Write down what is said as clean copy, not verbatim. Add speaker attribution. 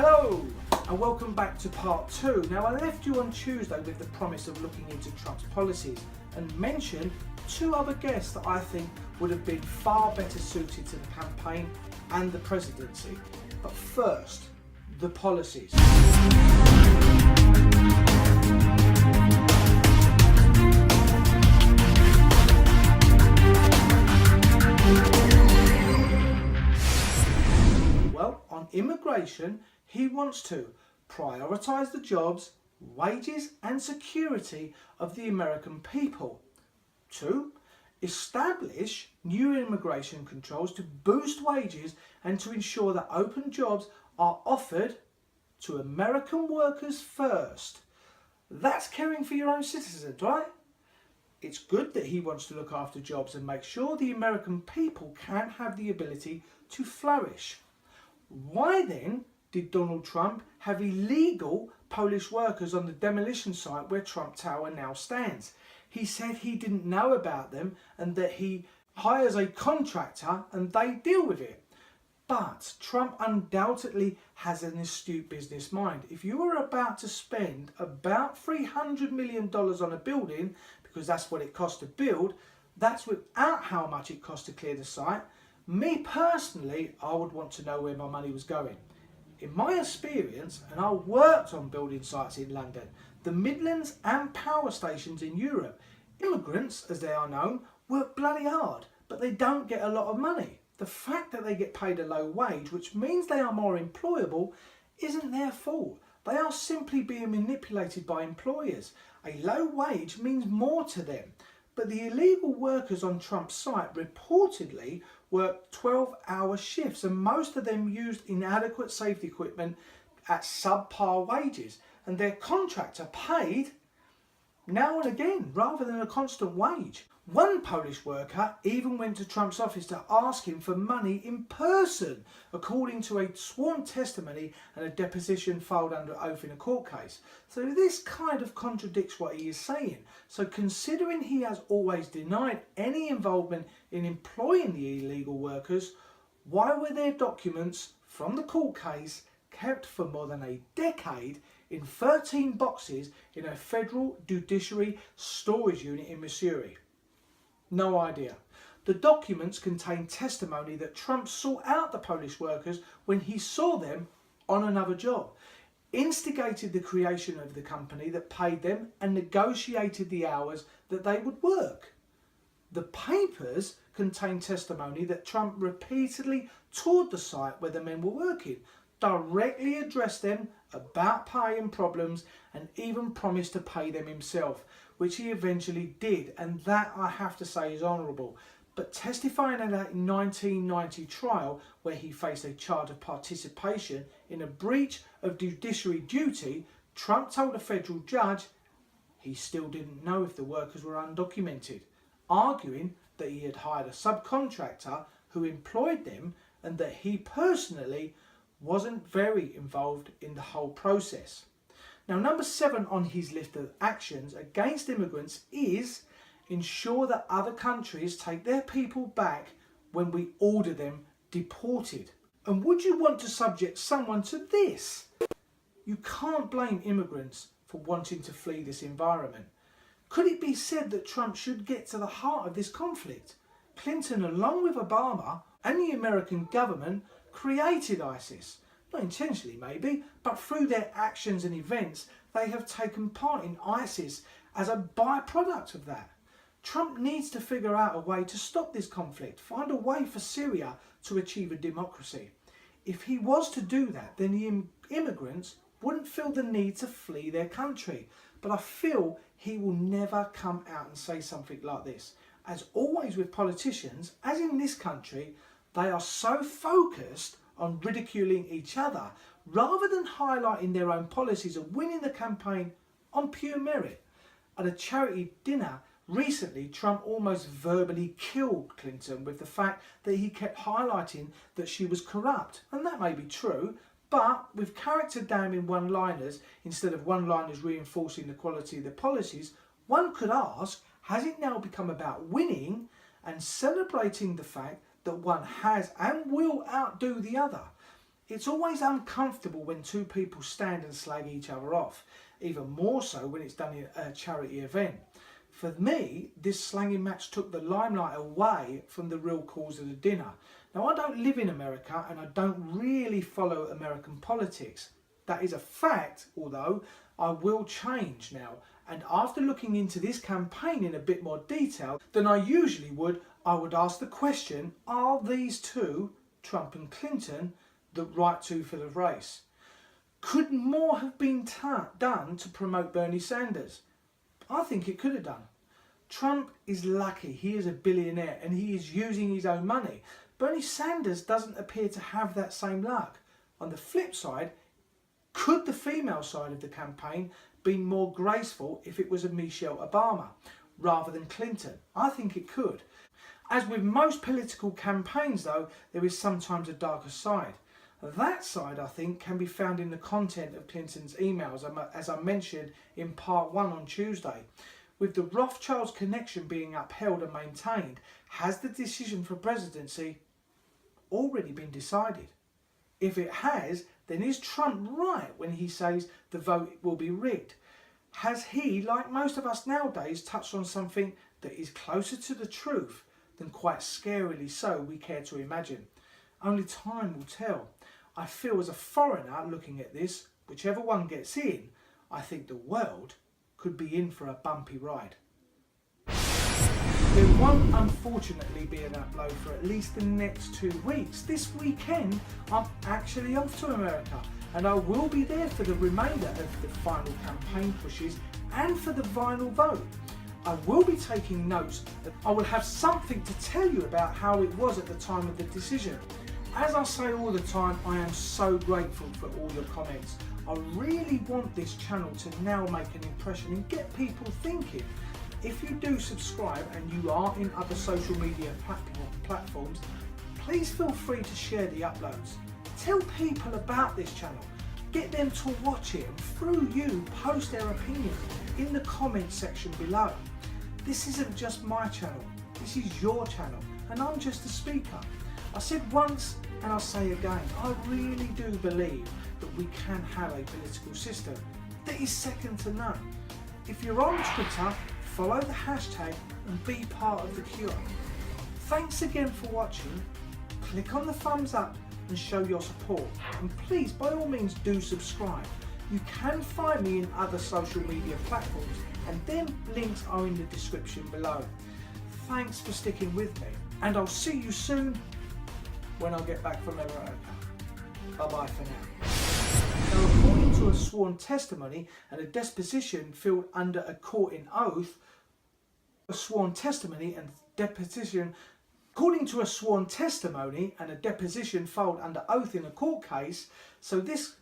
Speaker 1: Hello and welcome back to part 2. Now I left you on Tuesday with the promise of looking into Trump's policies and mentioned 2 other guests that I think would have been far better suited to the campaign and the presidency. But first, the policies. Well, on immigration, he wants to prioritise the jobs, wages and security of the American people. 2. Establish new immigration controls to boost wages and to ensure that open jobs are offered to American workers first. That's caring for your own citizens, right? It's good that he wants to look after jobs and make sure the American people can have the ability to flourish. Why then did Donald Trump have illegal Polish workers on the demolition site where Trump Tower now stands? He said he didn't know about them and that he hires a contractor and they deal with it. But Trump undoubtedly has an astute business mind. If you were about to spend about $300 million on a building, because that's what it costs to build, that's without how much it costs to clear the site. Me personally, I would want to know where my money was going. In my experience, and I worked on building sites in London, the Midlands and power stations in Europe, immigrants, as they are known, work bloody hard, but they don't get a lot of money. The fact that they get paid a low wage, which means they are more employable, isn't their fault. They are simply being manipulated by employers. A low wage means more to them. But the illegal workers on Trump's site reportedly worked 12-hour shifts, and most of them used inadequate safety equipment at subpar wages, and their contractor paid now and again rather than a constant wage. One Polish worker even went to Trump's office to ask him for money in person, according to a sworn testimony and a deposition filed under oath in a court case. So this kind of contradicts what he is saying. So considering he has always denied any involvement in employing the illegal workers, why were their documents from the court case kept for more than a decade in 13 boxes in a federal judiciary storage unit in Missouri? No idea. The documents contain testimony that Trump sought out the Polish workers when he saw them on another job, instigated the creation of the company that paid them and negotiated the hours that they would work. The papers contain testimony that Trump repeatedly toured the site where the men were working, directly addressed them about pay and problems, and even promised to pay them himself, which he eventually did, and that I have to say is honourable. But testifying at a 1990 trial where he faced a charge of participation in a breach of judiciary duty, Trump told a federal judge he still didn't know if the workers were undocumented, arguing that he had hired a subcontractor who employed them and that he personally wasn't very involved in the whole process. Now, number 7 on his list of actions against immigrants is ensure that other countries take their people back when we order them deported. And would you want to subject someone to this? You can't blame immigrants for wanting to flee this environment. Could it be said that Trump should get to the heart of this conflict? Clinton, along with Obama and the American government, created ISIS. Not intentionally maybe, but through their actions and events, they have taken part in ISIS as a byproduct of that. Trump needs to figure out a way to stop this conflict, find a way for Syria to achieve a democracy. If he was to do that, then the immigrants wouldn't feel the need to flee their country. But I feel he will never come out and say something like this. As always with politicians, as in this country, they are so focused on ridiculing each other rather than highlighting their own policies and winning the campaign on pure merit. At a charity dinner recently, Trump almost verbally killed Clinton with the fact that he kept highlighting that she was corrupt. And that may be true, but with character damning one-liners instead of one-liners reinforcing the quality of the policies, one could ask, has it now become about winning and celebrating the fact that one has and will outdo the other? It's always uncomfortable when two people stand and slag each other off, even more so when it's done at a charity event. For me, this slanging match took the limelight away from the real cause of the dinner. Now, I don't live in America and I don't really follow American politics. That is a fact, although I will change now. And after looking into this campaign in a bit more detail than I usually would, I would ask the question, are these two, Trump and Clinton, the right two for the race? Could more have been done to promote Bernie Sanders? I think it could have done. Trump is lucky, he is a billionaire and he is using his own money. Bernie Sanders doesn't appear to have that same luck. On the flip side, could the female side of the campaign be more graceful if it was a Michelle Obama rather than Clinton? I think it could. As with most political campaigns though, there is sometimes a darker side. That side, I think, can be found in the content of Clinton's emails, as I mentioned in part 1 on Tuesday. With the Rothschilds connection being upheld and maintained, has the decision for presidency already been decided? If it has, then is Trump right when he says the vote will be rigged? Has he, like most of us nowadays, touched on something that is closer to the truth than quite scarily so we care to imagine? Only time will tell. I feel as a foreigner looking at this, whichever one gets in, I think the world could be in for a bumpy ride. There won't unfortunately be an upload for at least the next 2 weeks. This weekend I'm actually off to America and I will be there for the remainder of the final campaign pushes and for the final vote. I will be taking notes. I will have something to tell you about how it was at the time of the decision. As I say all the time, I am so grateful for all your comments. I really want this channel to now make an impression and get people thinking. If you do subscribe and you are in other social media platforms, please feel free to share the uploads. Tell people about this channel. Get them to watch it and through you post their opinions in the comment section below. This isn't just my channel, this is your channel and I'm just a speaker. I said once and I'll say again, I really do believe that we can have a political system that is second to none. If you're on Twitter, follow the hashtag and be part of the cure. Thanks again for watching. Click on the thumbs up and show your support. And please, by all means, do subscribe. You can find me in other social media platforms and them links are in the description below. Thanks for sticking with me and I'll see you soon when I get back from America. Bye bye for now. Now, according to a sworn testimony and a deposition filed under a court in oath, according to a sworn testimony and a deposition filed under oath in a court case, so this